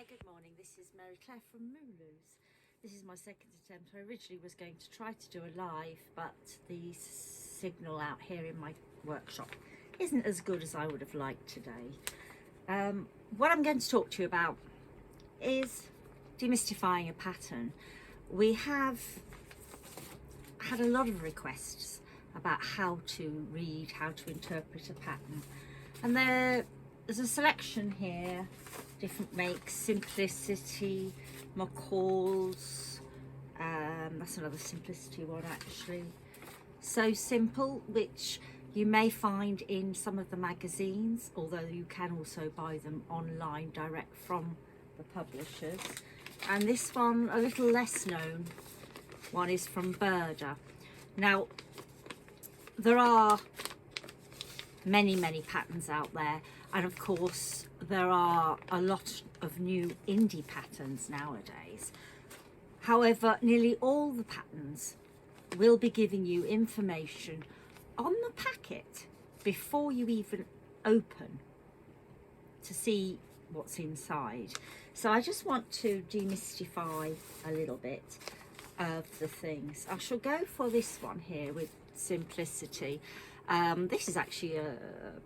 Hi, good morning. This is Mary Claire from Mooloo's. This is my second attempt. I originally was going to try to do a live, but the signal out here in my workshop isn't as good as I would have liked today. What I'm going to talk to you about is demystifying a pattern. We have had a lot of requests about how to read, how to interpret a pattern, and there's a selection here, different makes, Simplicity, McCall's, that's another Simplicity one actually, So Simple, which you may find in some of the magazines, although you can also buy them online direct from the publishers. And this one, a little less known one, is from Burda. Now, there are many patterns out there, and of course there are a lot of new indie patterns nowadays. However, nearly all the patterns will be giving you information on the packet before you even open to see what's inside. So I just want to demystify a little bit of the things. I shall go for this one here with Simplicity. This is actually a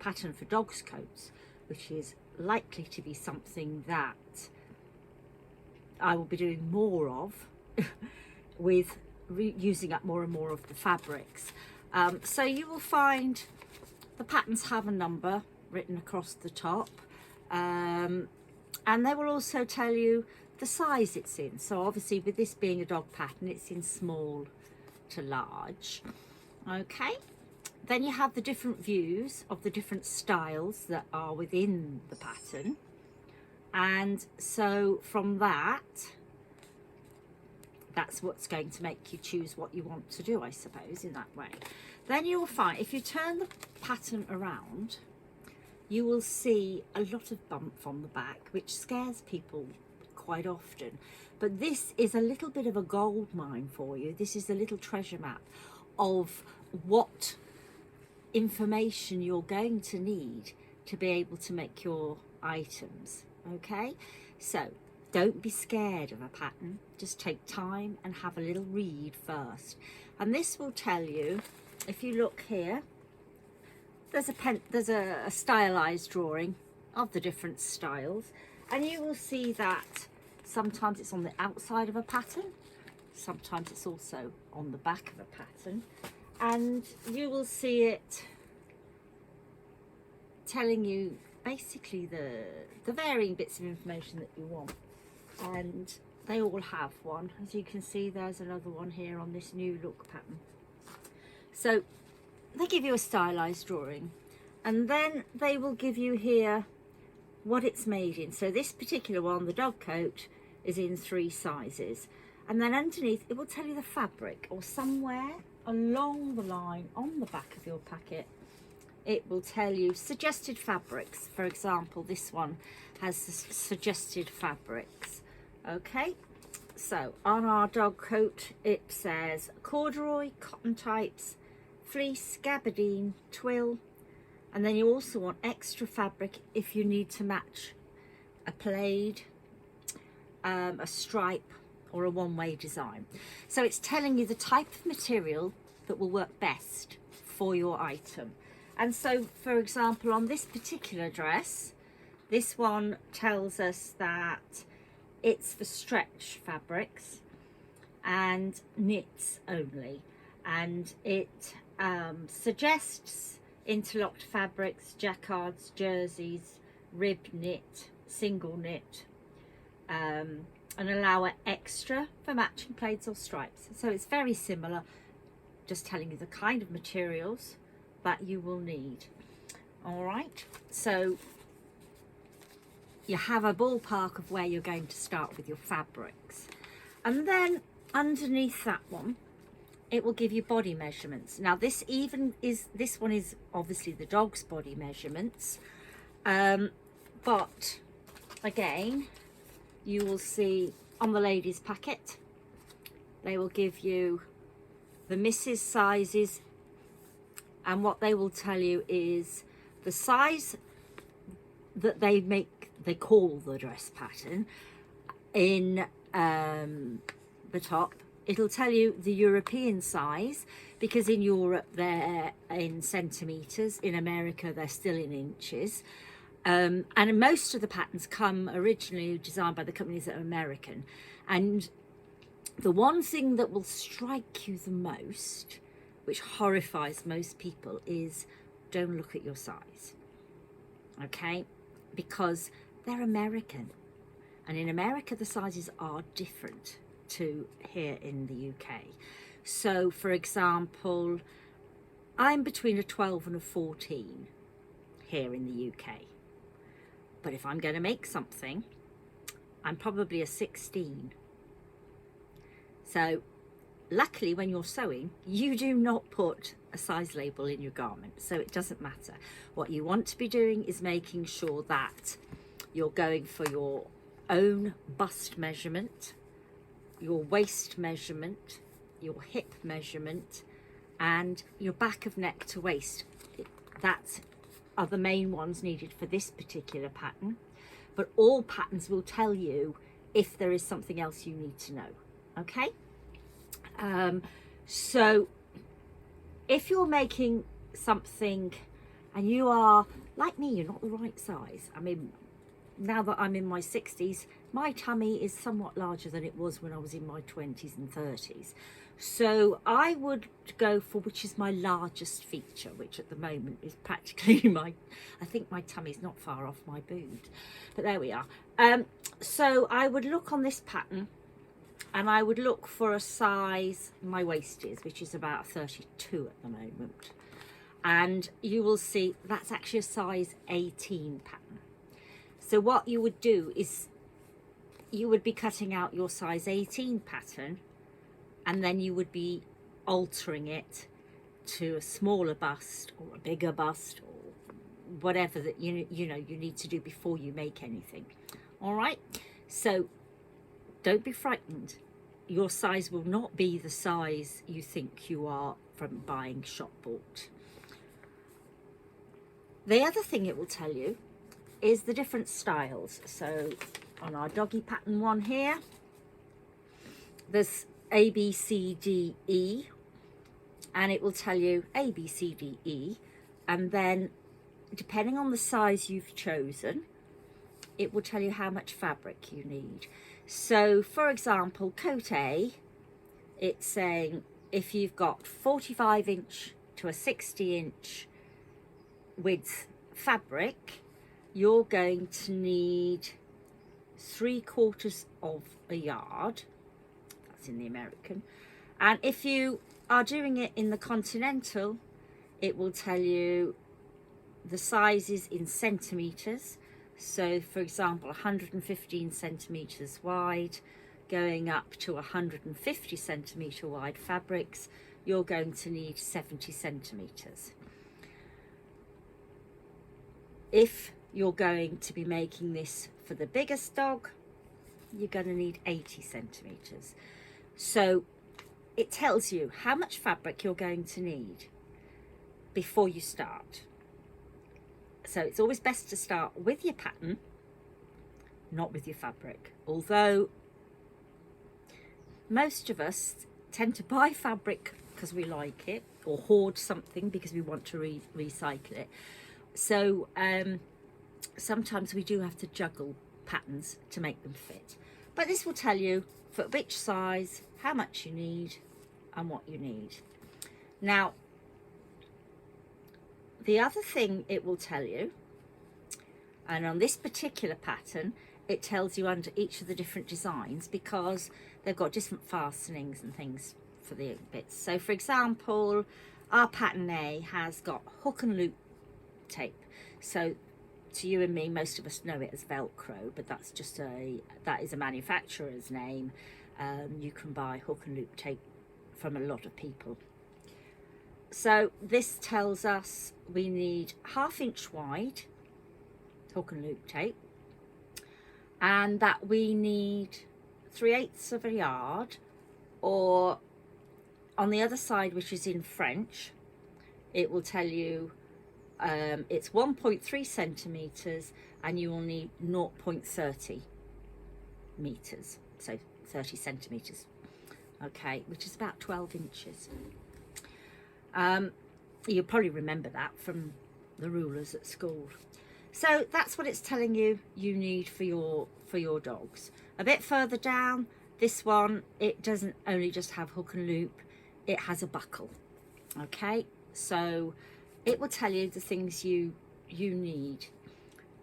pattern for dogs' coats, which is likely to be something that I will be doing more of with using up more and more of the fabrics. So you will find the patterns have a number written across the top, and they will also tell you the size it's in. So obviously with this being a dog pattern, it's in small to large. Okay, then you have the different views of the different styles that are within the pattern, and so from that's what's going to make you choose what you want to do, I suppose, in that way. Then you will find, if you turn the pattern around, you will see a lot of bump on the back, which scares people quite often. But this is a little bit of a gold mine for you. This is a little treasure map of what information you're going to need to be able to make your items. Okay, so don't be scared of a pattern, just take time and have a little read first. And this will tell you, if you look here, there's a stylized drawing of the different styles, and you will see that sometimes it's on the outside of a pattern, sometimes it's also on the back of a pattern, and you will see it telling you basically the varying bits of information that you want. And they all have one. As you can see, there's another one here on this new look pattern. So they give you a stylized drawing, and then they will give you here what it's made in. So this particular one, the dog coat, is in 3 sizes, and then underneath it will tell you the fabric, or somewhere along the line on the back of your packet it will tell you suggested fabrics. For example, this one has suggested fabrics. Okay, so on our dog coat it says corduroy, cotton types, fleece, gabardine, twill, and then you also want extra fabric if you need to match a plaid, a stripe, or a one-way design. So it's telling you the type of material that will work best for your item. And so, for example, on this particular dress, this one tells us that it's for stretch fabrics and knits only, and it suggests interlocked fabrics, jacquards, jerseys, rib knit, single knit, and allow extra for matching plaids or stripes. So it's very similar, just telling you the kind of materials that you will need. All right, so you have a ballpark of where you're going to start with your fabrics, and then underneath that one it will give you body measurements. Now this one is obviously the dog's body measurements, but again you will see on the ladies packet they will give you the misses sizes, and what they will tell you is the size that they make they call the dress pattern, in the top, it'll tell you the European size, because in Europe they're in centimetres, in America they're still in inches. And most of the patterns come originally designed by the companies that are American. And the one thing that will strike you the most, which horrifies most people, is don't look at your size. Okay? Because they're American. And in America, the sizes are different to here in the UK. So, for example, I'm between a 12 and a 14 here in the UK. But if I'm going to make something, I'm probably a 16. So, luckily, when you're sewing, you do not put a size label in your garment. So it doesn't matter. What you want to be doing is making sure that you're going for your own bust measurement, your waist measurement, your hip measurement, and your back of neck to waist. That are the main ones needed for this particular pattern, but all patterns will tell you if there is something else you need to know. Okay, so if you're making something and you are like me, you're not the right size. I mean, now that I'm in my 60s, my tummy is somewhat larger than it was when I was in my 20s and 30s. So I would go for which is my largest feature, which at the moment is practically I think my tummy's not far off my boob, but there we are. So I would look on this pattern and I would look for a size my waist is, which is about 32 at the moment. And you will see that's actually a size 18 pattern. So what you would do is you would be cutting out your size 18 pattern, and then you would be altering it to a smaller bust or a bigger bust or whatever that you know you need to do before you make anything. All right, so don't be frightened. Your size will not be the size you think you are from buying shop bought. The other thing it will tell you is the different styles. So on our doggy pattern one here, there's A, B, C, D, E, and it will tell you A, B, C, D, E, and then depending on the size you've chosen, it will tell you how much fabric you need. So for example, coat A, it's saying if you've got 45 inch to a 60 inch width fabric, you're going to need 3/4 of a yard. That's in the American. And if you are doing it in the continental, it will tell you the sizes in centimeters. So for example, 115 centimeters wide going up to 150 centimeter wide fabrics, you're going to need 70 centimeters. If you're going to be making this for the biggest dog, you're going to need 80 centimeters. So it tells you how much fabric you're going to need before you start. So it's always best to start with your pattern, not with your fabric. Although most of us tend to buy fabric because we like it, or hoard something because we want to recycle it. So sometimes we do have to juggle patterns to make them fit. But this will tell you for which size, how much you need and what you need. Now, the other thing it will tell you, and on this particular pattern, it tells you under each of the different designs because they've got different fastenings and things for the bits. So for example, our pattern A has got hook and loop tape. So to you and me, most of us know it as Velcro, but that's just that is a manufacturer's name. You can buy hook and loop tape from a lot of people. So this tells us we need 1/2 inch wide hook and loop tape, and that we need 3/8 of a yard, or on the other side, which is in French, it will tell you it's 1.3 centimeters, and you will need 0.30 meters, so 30 centimeters, okay, which is about 12 inches. You'll probably remember that from the rulers at school. So that's what it's telling you you need for your dogs. A bit further down, this one, it doesn't only just have hook and loop, it has a buckle. Okay, so it will tell you the things you need.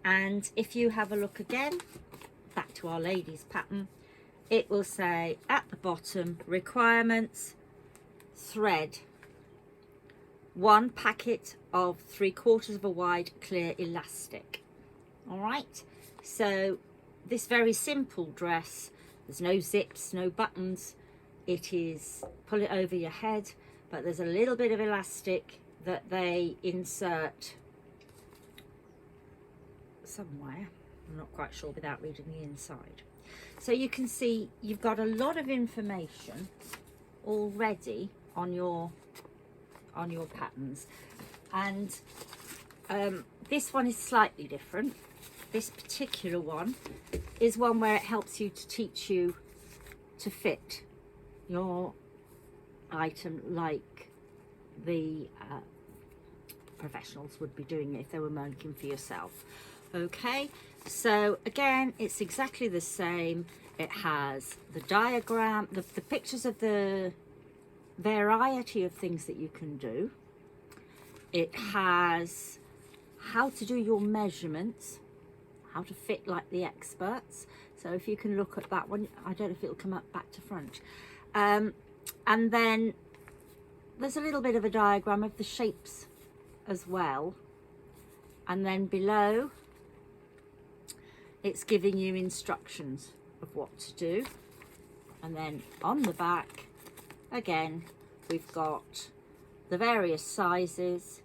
And if you have a look again, back to our ladies pattern, it will say at the bottom, requirements, thread, 1 packet of 3/4 of a wide clear elastic. All right, so this very simple dress, there's no zips, no buttons. It is pull it over your head, but there's a little bit of elastic that they insert somewhere. I'm not quite sure without reading the inside. So you can see you've got a lot of information already on your patterns, and this one is slightly different. This particular one is one where it helps you to teach you to fit your item like the professionals would be doing if they were making for yourself. Okay, so again, it's exactly the same. It has the diagram, the pictures of the variety of things that you can do. It has how to do your measurements, how to fit like the experts. So if you can look at that one, I don't know if it'll come up back to front. And then there's a little bit of a diagram of the shapes as well. And then below, it's giving you instructions of what to do. And then on the back, again, we've got the various sizes,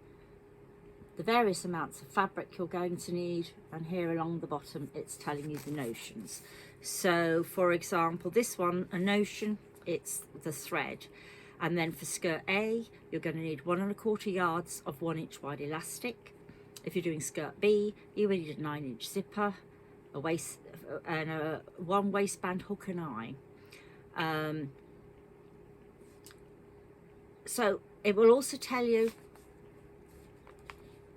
the various amounts of fabric you're going to need, and here along the bottom it's telling you the notions. So for example, this one, a notion, it's the thread. And then for skirt A, you're going to need 1 1/4 yards of 1 inch wide elastic. If you're doing skirt B, you will need a 9 inch zipper, a waist, and a 1 waistband hook and eye. So it will also tell you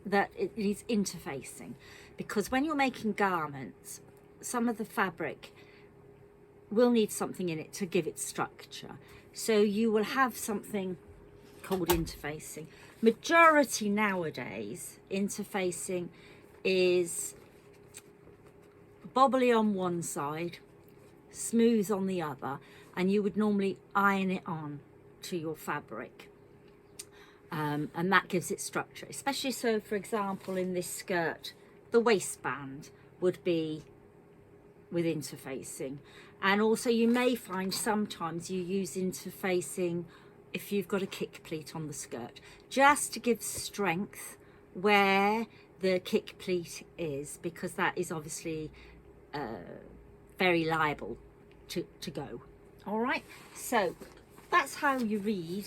that it needs interfacing, because when you're making garments, some of the fabric will need something in it to give it structure. So you will have something called interfacing. Majority nowadays, interfacing is bobbly on one side, smooth on the other, and you would normally iron it on to your fabric. And that gives it structure, especially so, for example, in this skirt, the waistband would be with interfacing. And also you may find sometimes you use interfacing if you've got a kick pleat on the skirt, just to give strength where the kick pleat is, because that is obviously very liable to go. All right, so that's how you read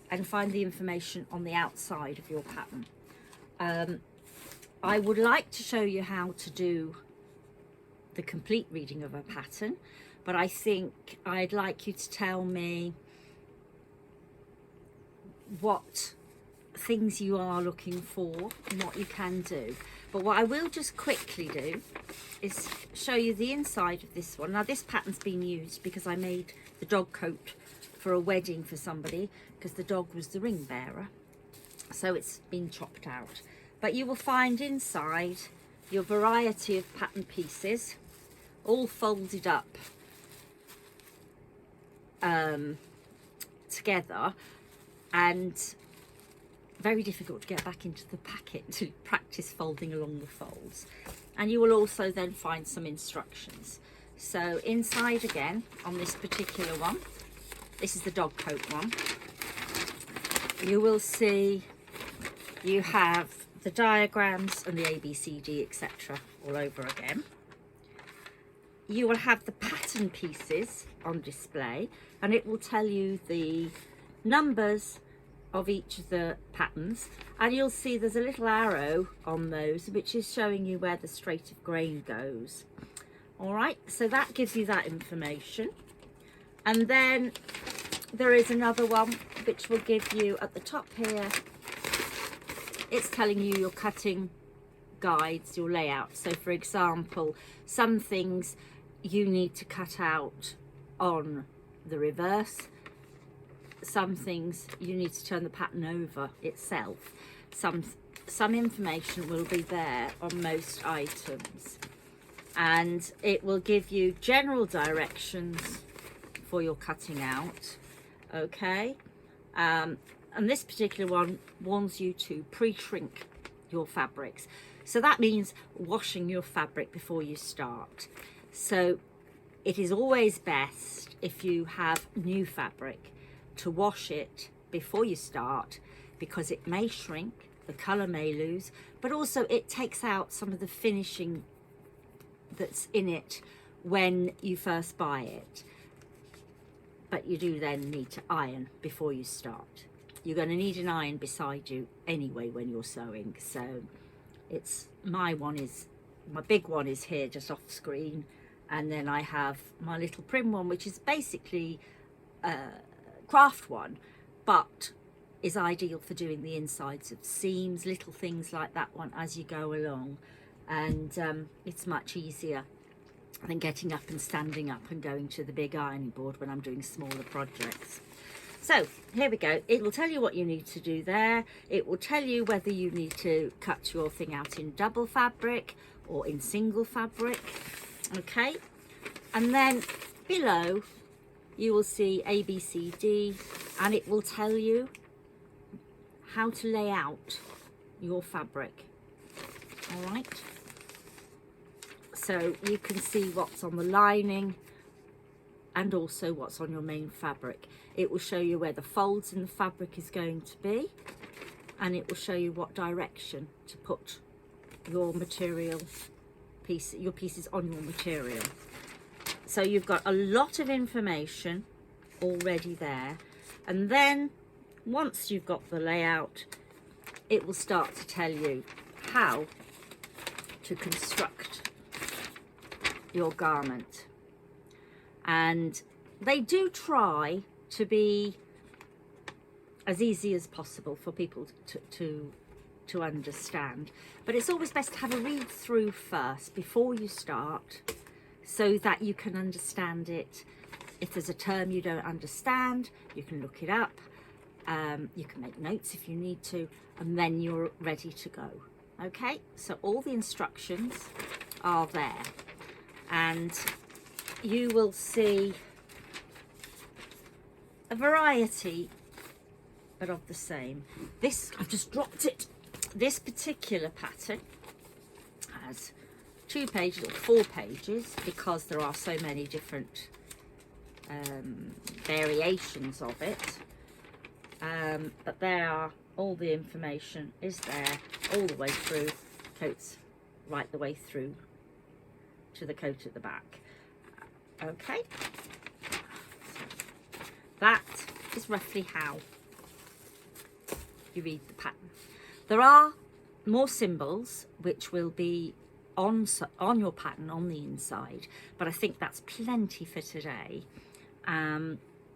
and find the information on the outside of your pattern. I would like to show you how to do the complete reading of a pattern, but I think I'd like you to tell me what things you are looking for and what you can do. But what I will just quickly do is show you the inside of this one. Now this pattern's been used because I made the dog coat for a wedding for somebody, because the dog was the ring bearer, so it's been chopped out. But you will find inside your variety of pattern pieces all folded up together, and very difficult to get back into the packet to practice folding along the folds. And you will also then find some instructions. So inside again on this particular one, this is the dog coat one, you will see you have the diagrams and the ABCD, etc. all over again. You will have the pattern pieces on display, and it will tell you the numbers of each of the patterns, and you'll see there's a little arrow on those which is showing you where the straight of grain goes. All right, so that gives you that information. And then there is another one which will give you at the top here, it's telling you your cutting guides, your layout. So for example, some things you need to cut out on the reverse, some things you need to turn the pattern over itself. Some information will be there on most items, and it will give you general directions for your cutting out. Okay, and this particular one warns you to pre-shrink your fabrics. So that means washing your fabric before you start. So it is always best, if you have new fabric, to wash it before you start, because it may shrink, the colour may lose, but also it takes out some of the finishing that's in it when you first buy it. But you do then need to iron before you start. You're going to need an iron beside you anyway when you're sewing. So it's my big one is here just off screen, and then I have my little prim one, which is basically craft one, but is ideal for doing the insides of seams, little things like that one as you go along. And it's much easier than getting up and standing up and going to the big ironing board when I'm doing smaller projects. So here we go. It will tell you what you need to do there. It will tell you whether you need to cut your thing out in double fabric or in single fabric. Okay, and then below you will see A, B, C, D, and it will tell you how to lay out your fabric. All right, so you can see what's on the lining and also what's on your main fabric. It will show you where the folds in the fabric is going to be, and it will show you what direction to put your material your pieces on your material. So you've got a lot of information already there, and then once you've got the layout, it will start to tell you how to construct your garment. And they do try to be as easy as possible for people to understand, but it's always best to have a read through first before you start, so that you can understand it. If there's a term you don't understand, you can look it up, you can make notes if you need to, and then you're ready to go. Okay, so all the instructions are there, and you will see a variety but of the same. This, I've just dropped it. This particular pattern has 2 pages or 4 pages because there are so many different variations of it, but there are, all the information is there all the way through, coats right the way through to the coat at the back. Okay, so that is roughly how you read the pattern. There are more symbols which will be on your pattern on the inside, but I think that's plenty for today.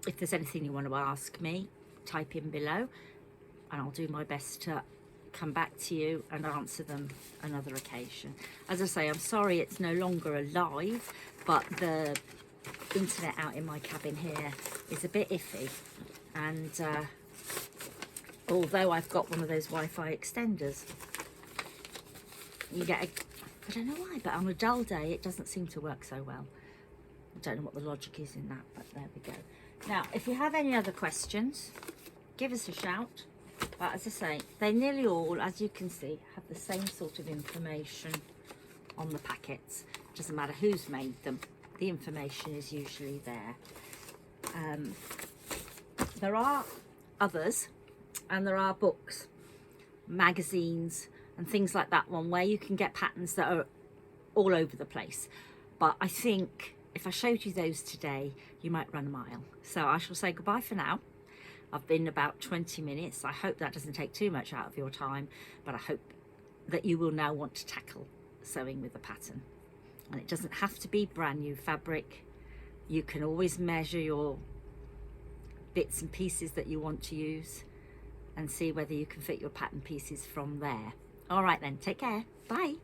If there's anything you want to ask me, type in below and I'll do my best to come back to you and answer them another occasion. As I say, I'm sorry it's no longer alive, but the internet out in my cabin here is a bit iffy, and although I've got one of those Wi-Fi extenders, you get I don't know why, but on a dull day it doesn't seem to work so well. I don't know what the logic is in that, but there we go. Now, if you have any other questions, give us a shout. But as I say, they nearly all, as you can see, have the same sort of information on the packets. It doesn't matter who's made them, the information is usually there. There are others, and there are books, magazines and things like that one, where you can get patterns that are all over the place. But I think if I showed you those today, you might run a mile. So I shall say goodbye for now, I've been about 20 minutes. I hope that doesn't take too much out of your time, but I hope that you will now want to tackle sewing with the pattern. And it doesn't have to be brand new fabric. You can always measure your bits and pieces that you want to use and see whether you can fit your pattern pieces from there. All right then, take care. Bye.